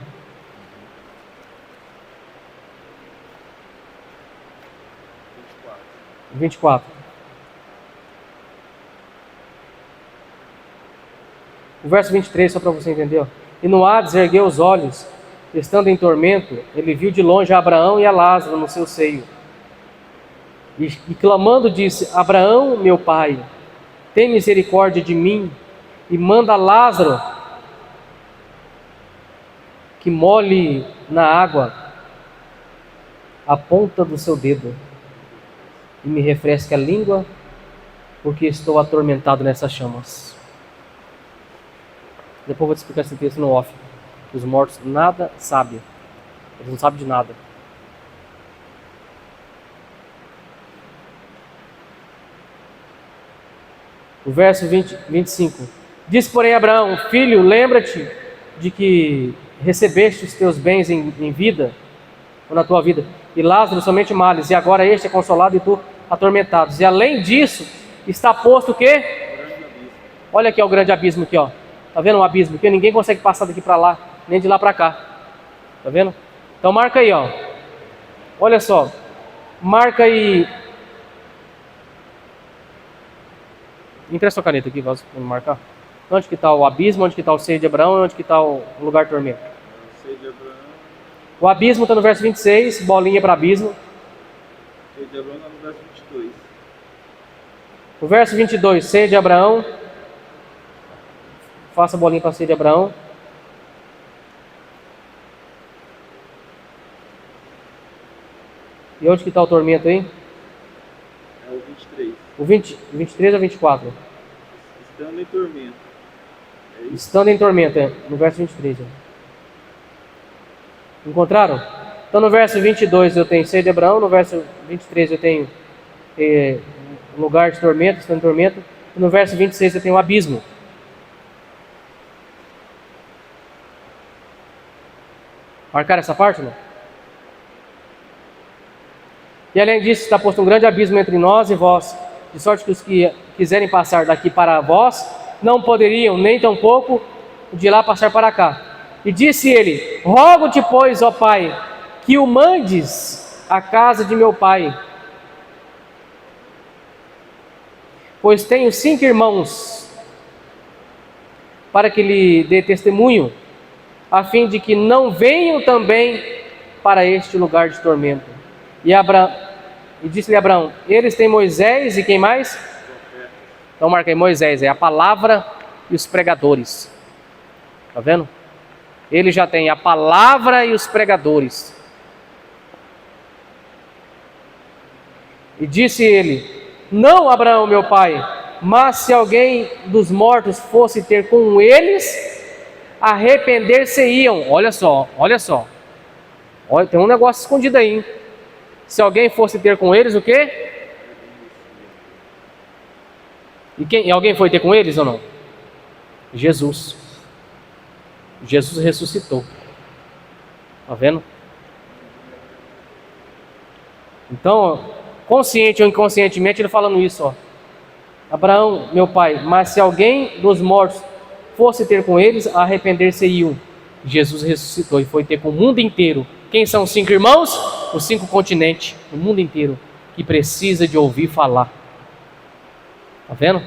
Uhum. 24. O verso 23, só para você entender. E no Hades ergueu os olhos, estando em tormento, ele viu de longe a Abraão e a Lázaro no seu seio. E clamando disse: Abraão, meu pai, tem misericórdia de mim e manda Lázaro que molhe na água a ponta do seu dedo e me refresque a língua, porque estou atormentado nessas chamas. Depois eu vou te explicar esse texto no off. Os mortos nada sabem. Eles não sabem de nada. O verso 25. Diz, porém, Abraão: filho, lembra-te de que recebeste os teus bens em vida, ou na tua vida, e Lázaro somente males, e agora este é consolado e tu atormentados. E além disso, está posto o quê? Olha aqui, ó, o grande abismo aqui, ó. Tá vendo um abismo aqui? Ninguém consegue passar daqui para lá, nem de lá para cá. Tá vendo? Então marca aí, ó. Olha só. Marca aí. Empresta sua caneta aqui, vamos marcar. Onde que está o abismo, onde que está o seio de Abraão e onde que está o lugar tormento? O seio de Abraão. O abismo está no verso 26, bolinha para abismo. Seio de Abraão está no verso 22. O verso 22, seio de Abraão. Faça a bolinha para seio de Abraão. E onde que está o tormento aí? É o 23. O 23 ou 24? Estando em tormento. É isso? Estando em tormento, no verso 23. Encontraram? Então no verso 22 eu tenho seio de Abraão, no verso 23 eu tenho lugar de tormento, estando em tormento, e no verso 26 eu tenho abismo. Marcar essa parte, não? E além disso está posto um grande abismo entre nós e vós, de sorte que os que quiserem passar daqui para vós, não poderiam, nem tampouco de lá passar para cá. E disse ele: rogo-te, pois, ó Pai, que o mandes à casa de meu pai, pois tenho 5 irmãos, para que lhe dê testemunho, a fim de que não venham também para este lugar de tormento. E disse-lhe Abraão: eles têm Moisés e quem mais? Então marquei Moisés, é a palavra e os pregadores. Está vendo? Ele já tem a palavra e os pregadores. E disse ele: não, Abraão, meu pai, mas se alguém dos mortos fosse ter com eles, arrepender-se-iam. Olha só. Olha, tem um negócio escondido aí, hein? Se alguém fosse ter com eles, o quê? E alguém foi ter com eles ou não? Jesus. Jesus ressuscitou. Está vendo? Então, consciente ou inconscientemente, ele falando isso, ó. Abraão, meu pai, mas se alguém dos mortos fosse ter com eles, arrepender-se-iam. Jesus ressuscitou e foi ter com o mundo inteiro. Quem são os 5 irmãos? Os 5 continentes, o mundo inteiro, que precisa de ouvir falar. Está vendo?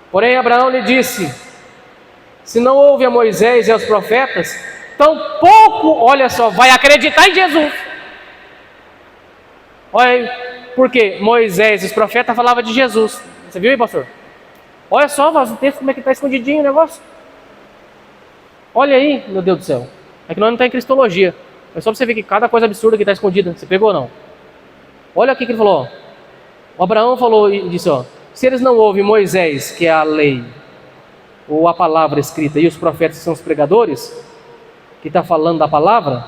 Porém Abraão lhe disse: se não ouve a Moisés e aos profetas, tampouco, olha só, vai acreditar em Jesus. Olha aí, porque Moisés e os profetas falavam de Jesus. Você viu aí, pastor? Olha só o texto, como é que está escondidinho o negócio. Olha aí, meu Deus do céu. É que nós não está em cristologia. É só para você ver que cada coisa absurda que está escondida. Você pegou ou não? Olha aqui que ele falou. O Abraão falou e disse, ó: se eles não ouvem Moisés, que é a lei, ou a palavra escrita, e os profetas que são os pregadores, que está falando da palavra,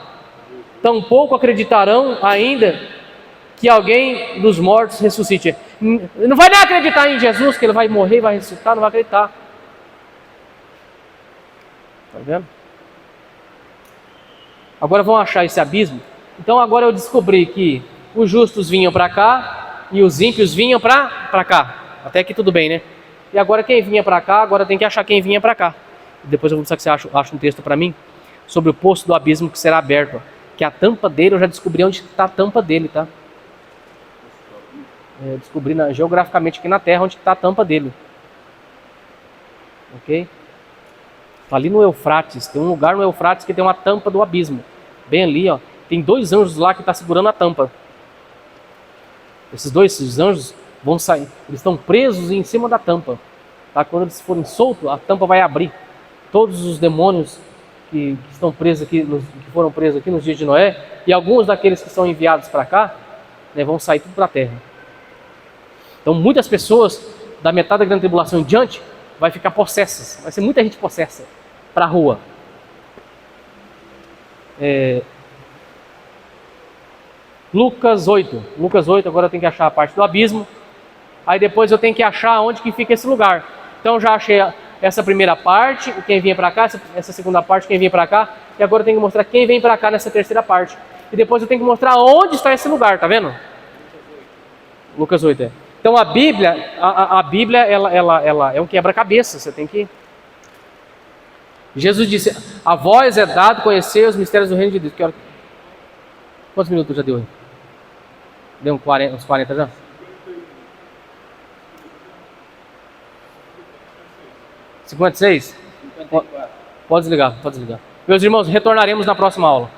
tampouco acreditarão ainda que alguém dos mortos ressuscite. Não vai nem acreditar em Jesus, que ele vai morrer, vai ressuscitar, não vai acreditar. Está vendo? Agora vão achar esse abismo. Então agora eu descobri que os justos vinham para cá e os ímpios vinham para cá. Até aqui tudo bem, né? E agora quem vinha para cá, agora tem que achar quem vinha para cá. Depois eu vou precisar que você ache um texto para mim sobre o poço do abismo que será aberto. Que a tampa dele, eu já descobri onde está a tampa dele, tá? Descobri geograficamente aqui na Terra onde está a tampa dele. Ok? Está ali no Eufrates. Tem um lugar no Eufrates que tem uma tampa do abismo. Bem ali, ó. Tem 2 anjos lá que estão segurando a tampa. Esses anjos vão sair. Eles estão presos em cima da tampa. Tá? Quando eles forem soltos, a tampa vai abrir. Todos os demônios que estão presos aqui, que foram presos aqui nos dias de Noé, e alguns daqueles que são enviados para cá, né, vão sair tudo para a terra. Então muitas pessoas da metade da grande tribulação em diante vai ficar possessas. Vai ser muita gente possessa para a rua. Lucas 8, agora eu tenho que achar a parte do abismo. Aí depois eu tenho que achar onde que fica esse lugar. Então já achei essa primeira parte, quem vinha para cá, essa segunda parte, quem vinha para cá. E agora eu tenho que mostrar quem vem para cá nessa terceira parte. E depois eu tenho que mostrar onde está esse lugar, tá vendo? Lucas 8, é. Então a Bíblia ela é um quebra-cabeça. Você tem que... Jesus disse: a vós é dado conhecer os mistérios do reino de Deus. Quantos minutos já deu aí? Deu uns 40 já? Pode desligar, pode desligar. Meus irmãos, retornaremos na próxima aula.